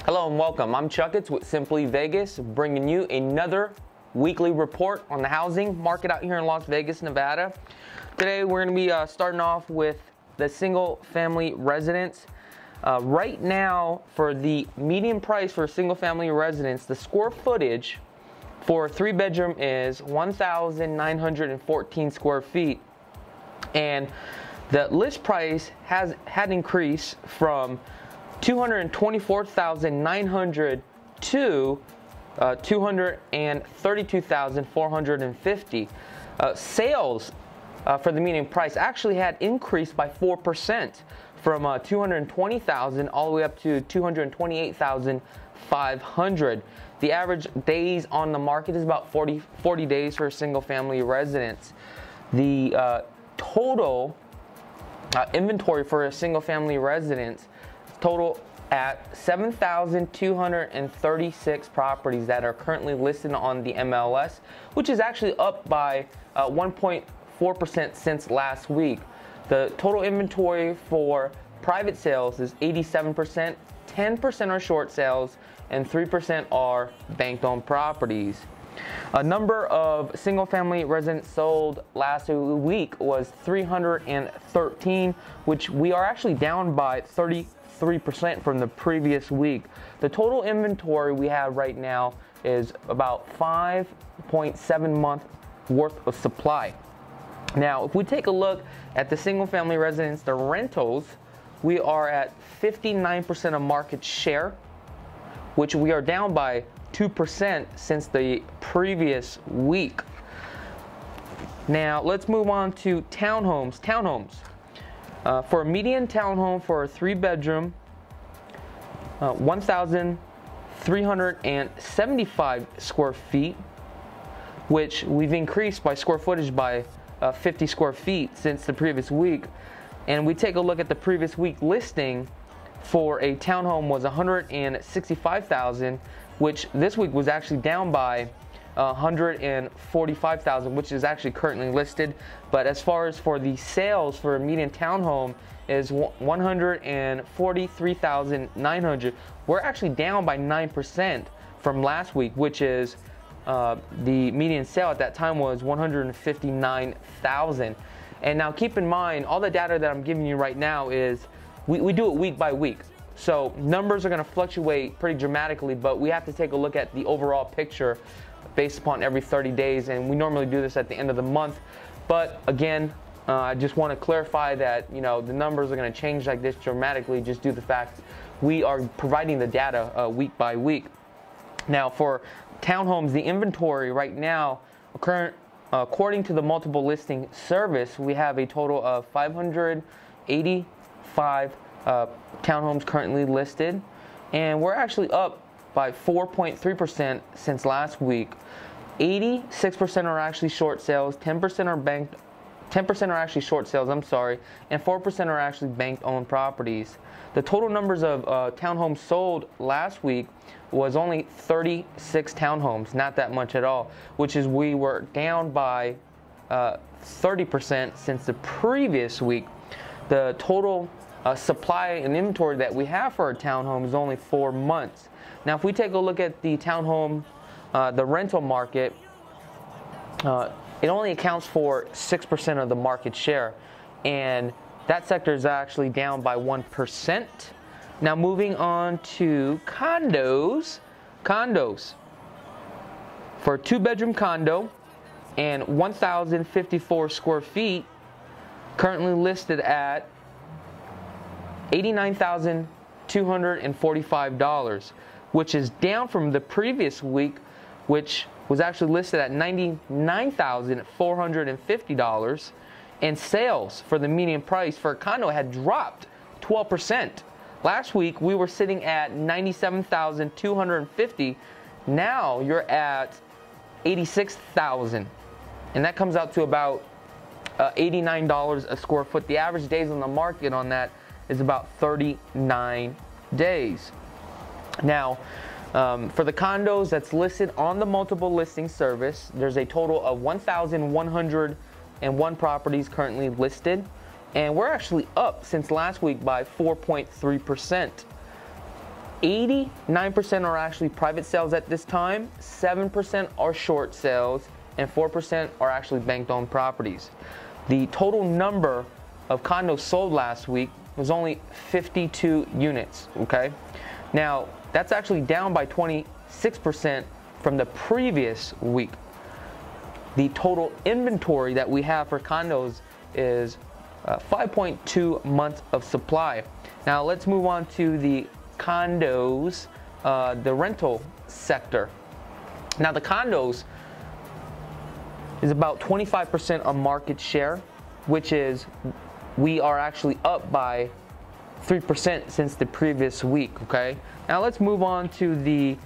Hello and welcome. I'm Chuckets with Simply Vegas, bringing you another weekly report on the housing market out here in Las Vegas, Nevada. Today we're going to be starting off with the single family residence. Right now, for the median price for a single family residence, the square footage for a 3-bedroom is 1,914 square feet, and the list price had increased from $224,900 to $232,450. Sales for the median price actually had increased by 4% from $220,000 all the way up to $228,500. The average days on the market is about 40 days for a single family residence. The total inventory for a single family residence total at 7,236 properties that are currently listed on the MLS, which is actually up by 1.4% since last week. The total inventory for private sales is 87%, 10% are short sales, and 3% are bank-owned properties. A number of single-family residents sold last week was 313, which we are actually down by 33% from the previous week. The total inventory we have right now is about 5.7 months worth of supply. Now, if we take a look at the single-family residence, the rentals, we are at 59% of market share, which we are down by 2% since the previous week. Now let's move on to townhomes. For a median townhome for a 3-bedroom, 1,375 square feet, which we've increased by square footage by 50 square feet since the previous week. And we take a look at the previous week listing for a townhome was $165,000, which this week was actually down by $145,000, which is actually currently listed. But as far as for the sales for a median townhome is $143,900. We're actually down by 9% from last week, which is the median sale at that time was $159,000. And now keep in mind, all the data that I'm giving you right now is we do it week by week. So numbers are going to fluctuate pretty dramatically, but we have to take a look at the overall picture based upon every 30 days, and we normally do this at the end of the month. But again, I just want to clarify that the numbers are going to change like this dramatically just due to the fact we are providing the data week by week. Now for townhomes, the inventory right now, according to the multiple listing service, we have a total of 585 townhomes currently listed, and we're actually up by 4.3% since last week. 86% are actually short sales, 10% are actually short sales, and 4% are actually bank-owned properties. The total numbers of townhomes sold last week was only 36 townhomes, not that much at all, which is we were down by 30% since the previous week. The total supply and inventory that we have for a townhome is only 4 months. Now, if we take a look at the townhome, the rental market, it only accounts for 6% of the market share, and that sector is actually down by 1%. Now, moving on to condos. For a 2-bedroom condo and 1,054 square feet, currently listed at $89,245, which is down from the previous week, which was actually listed at $99,450. And sales for the median price for a condo had dropped 12%. Last week we were sitting at $97,250. Now you're at $86,000, and that comes out to about $89 a square foot. The average days on the market on that is about 39 days. Now, for the condos that's listed on the multiple listing service, there's a total of 1,101 properties currently listed, and we're actually up since last week by 4.3%. 89% are actually private sales at this time, 7% are short sales, and 4% are actually bank-owned properties. The total number of condos sold last week was only 52 units, okay? Now, that's actually down by 26% from the previous week. The total inventory that we have for condos is 5.2 months of supply. Now, let's move on to the condos, the rental sector. Now, the condos is about 25% of market share, which is, we are actually up by 3% since the previous week, okay? Now let's move on to the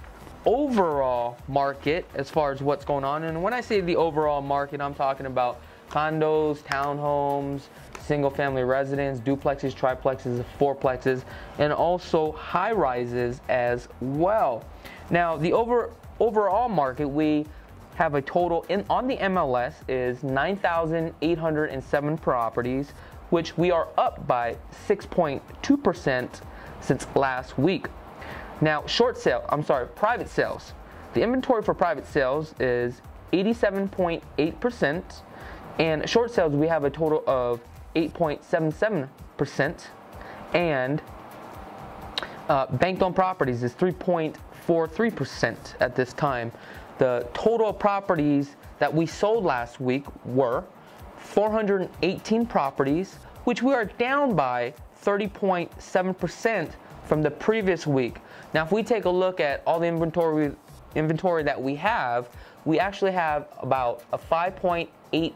overall market as far as what's going on. And when I say the overall market, I'm talking about condos, townhomes, single family residence, duplexes, triplexes, fourplexes, and also high rises as well. Now the overall market, we have a total on the MLS is 9,807 properties, which we are up by 6.2% since last week. Now, private sales. The inventory for private sales is 87.8%, and short sales we have a total of 8.77%, and bank-owned properties is 3.43% at this time. The total properties that we sold last week were 418 properties, which we are down by 30.7% from the previous week. Now, if we take a look at all the inventory that we actually have about a 5.8%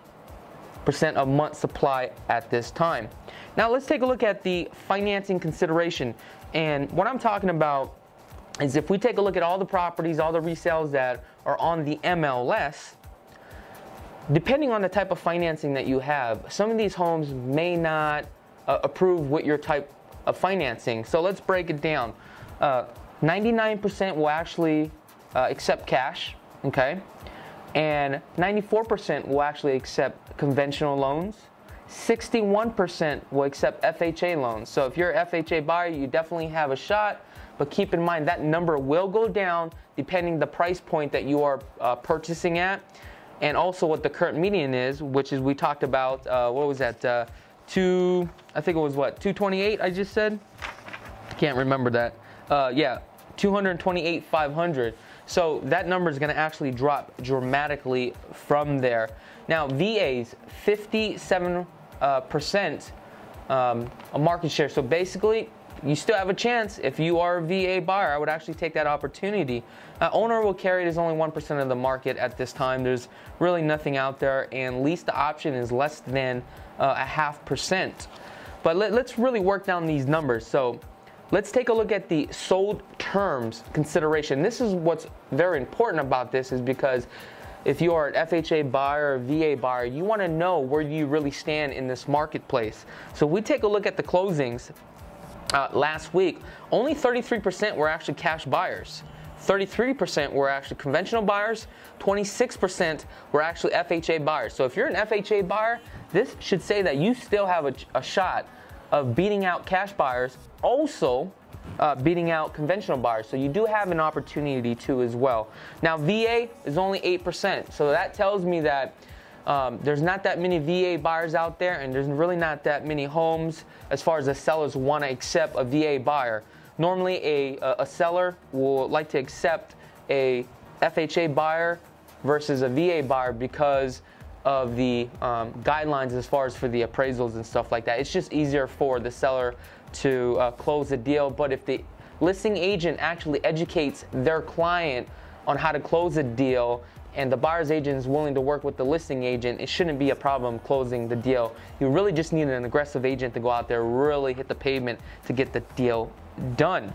a month supply at this time. Now, let's take a look at the financing consideration. And what I'm talking about is if we take a look at all the properties, all the resales that are on the MLS, depending on the type of financing that you have, some of these homes may not approve with your type of financing. So let's break it down. 99% will actually accept cash, okay? And 94% will actually accept conventional loans. 61% will accept FHA loans. So if you're an FHA buyer, you definitely have a shot, but keep in mind that number will go down depending the price point that you are purchasing at, and also what the current median is, which is, we talked about, what was that, I think it was what, 228 I just said? I can't remember that. Yeah, 228,500. So that number is going to actually drop dramatically from there. Now, VAs, 57% a market share. So basically, you still have a chance. If you are a VA buyer, I would actually take that opportunity. Owner will carry it as only 1% of the market at this time. There's really nothing out there, and leased option is less than a 0.5%. But let's really work down these numbers. So let's take a look at the sold terms consideration. This is what's very important about this, is because if you are an FHA buyer or VA buyer, you want to know where you really stand in this marketplace. So we take a look at the closings last week. Only 33% were actually cash buyers. 33% were actually conventional buyers. 26% were actually FHA buyers. So if you're an FHA buyer, this should say that you still have a shot of beating out cash buyers, also beating out conventional buyers. So you do have an opportunity too as well. Now, VA is only 8%. So that tells me that there's not that many VA buyers out there, and there's really not that many homes as far as the sellers want to accept a VA buyer. Normally, a seller will like to accept a FHA buyer versus a VA buyer because of the guidelines as far as for the appraisals and stuff like that. It's just easier for the seller to close the deal. But if the listing agent actually educates their client on how to close a deal, and the buyer's agent is willing to work with the listing agent, it shouldn't be a problem closing the deal. You really just need an aggressive agent to go out there, really hit the pavement to get the deal done.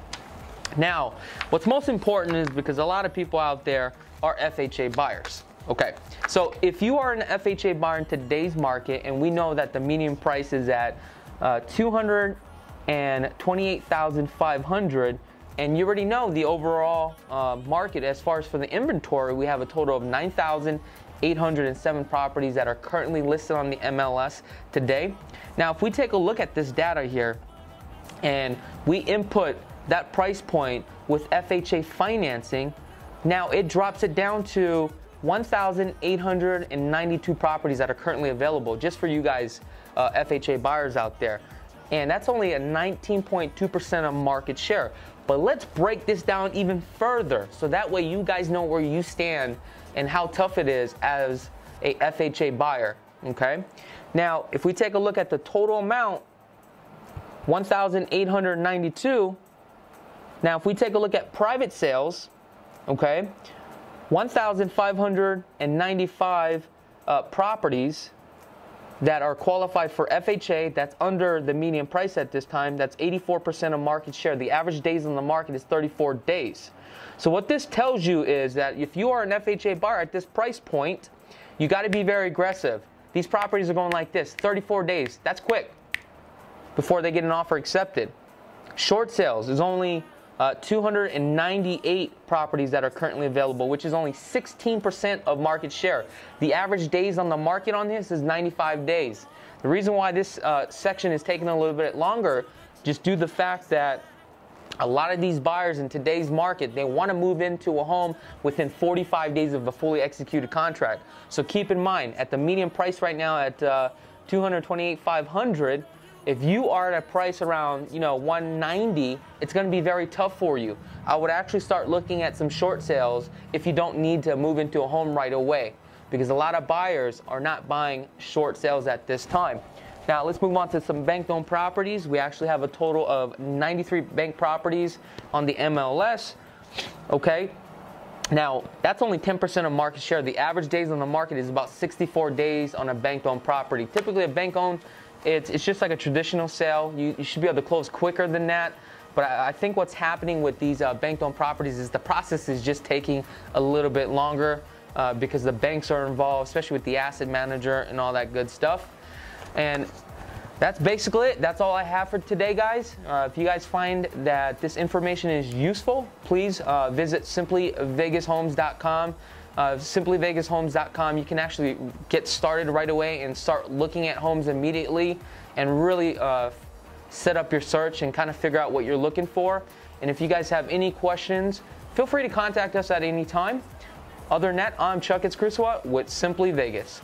Now, what's most important is because a lot of people out there are FHA buyers. Okay, so if you are an FHA buyer in today's market, and we know that the median price is at $228,500, and you already know the overall market as far as for the inventory, we have a total of 9,807 properties that are currently listed on the MLS today. Now, if we take a look at this data here, and we input that price point with FHA financing, now it drops it down to 1,892 properties that are currently available just for you guys FHA buyers out there. And that's only a 19.2% of market share. But let's break this down even further so that way you guys know where you stand and how tough it is as a FHA buyer, okay? Now, if we take a look at the total amount, 1,892. Now, if we take a look at private sales, okay, 1,595 properties that are qualified for FHA. That's under the median price at this time. That's 84% of market share. The average days on the market is 34 days. So what this tells you is that if you are an FHA buyer at this price point, you got to be very aggressive. These properties are going like this, 34 days. That's quick before they get an offer accepted. Short sales is only 298 properties that are currently available, which is only 16% of market share. The average days on the market on this is 95 days. The reason why this section is taking a little bit longer, just due to the fact that a lot of these buyers in today's market, they want to move into a home within 45 days of a fully executed contract. So keep in mind, at the median price right now at $228,500, if you are at a price around, $190, it's going to be very tough for you. I would actually start looking at some short sales if you don't need to move into a home right away, because a lot of buyers are not buying short sales at this time. Now, let's move on to some bank-owned properties. We actually have a total of 93 bank properties on the MLS, okay? Now, that's only 10% of market share. The average days on the market is about 64 days on a bank-owned property. Typically, a bank-owned, it's just like a traditional sale. You should be able to close quicker than that. But I think what's happening with these bank-owned properties is the process is just taking a little bit longer because the banks are involved, especially with the asset manager and all that good stuff. And that's basically it. That's all I have for today, guys. If you guys find that this information is useful, please visit simplyvegashomes.com. Simplyvegashomes.com. You can actually get started right away and start looking at homes immediately and really set up your search and kind of figure out what you're looking for. And if you guys have any questions, feel free to contact us at any time. Other than that, I'm Chuck Crusoe with Simply Vegas.